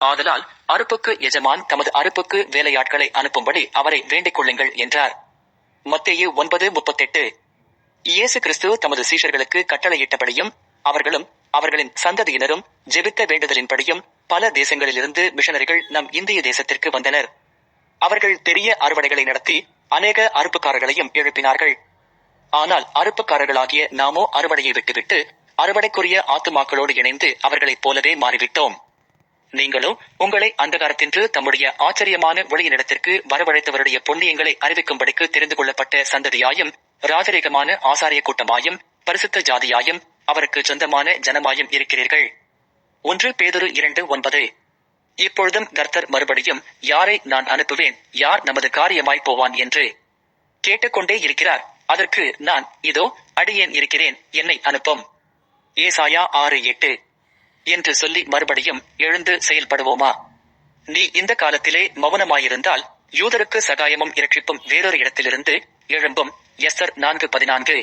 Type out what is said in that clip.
ஆதலால் அறுப்புக்கு எஜமான் தமது அறுப்புக்கு வேலையாட்களை அனுப்பும்படி அவரை வேண்டிக் கொள்ளுங்கள் என்றார். மத்தேயு 9:38. இயேசு கிறிஸ்து தமது சீஷர்களுக்கு கட்டளையிட்டபடியும் அவர்களும் அவர்களின் சந்ததியினரும் ஜெபித்த வேண்டுதலின்படியும் பல தேசங்களிலிருந்து மிஷனரிகள் நம் இந்திய தேசத்திற்கு வந்தனர். அவர்கள் பெரிய அறுவடைகளை நடத்தி அநேக அறுப்புக்காரர்களையும் எழுப்பினார்கள். ஆனால் அறுப்புக்காரர்களாகிய நாமோ அறுவடையை விட்டுவிட்டு அறுவடைக்குரிய ஆத்துமாக்களோடு இணைந்து அவர்களைப் போலவே மாறிவிட்டோம். நீங்களோ உங்களை அந்தகாரத்தின்று தம்முடைய ஆச்சரியமான ஒளியினிடத்திற்கு வரவழைத்தவருடைய புண்ணியங்களை அறிவிக்கும்படிக்கு தெரிந்து கொள்ளப்பட்ட சந்ததியாயும் ராஜரீகமான ஆசாரிய கூட்டமாயும் பரிசுத்த ஜாதியாயும் அவருக்கு சொந்தமான ஜனமாயும் இருக்கிறீர்கள். 1 பேதுரு 2:9. இப்பொழுதும் கர்த்தர் மறுபடியும் யாரை நான் அனுப்புவேன், யார் நமது காரியமாய் போவான் என்று கேட்டுக்கொண்டே இருக்கிறார். அதற்கு நான், இதோ அடியேன் இருக்கிறேன், என்னை அனுப்பும். ஏசாயா 6:8 என்று சொல்லி மறுபடியும் எழுந்து செயல்படுவோமா? நீ இந்த காலத்திலே மௌனமாயிருந்தால் யூதருக்கு சகாயமும் இரட்சிப்பும் வேறொரு இடத்திலிருந்து எழும்பும். எஸ்தர் 4:14.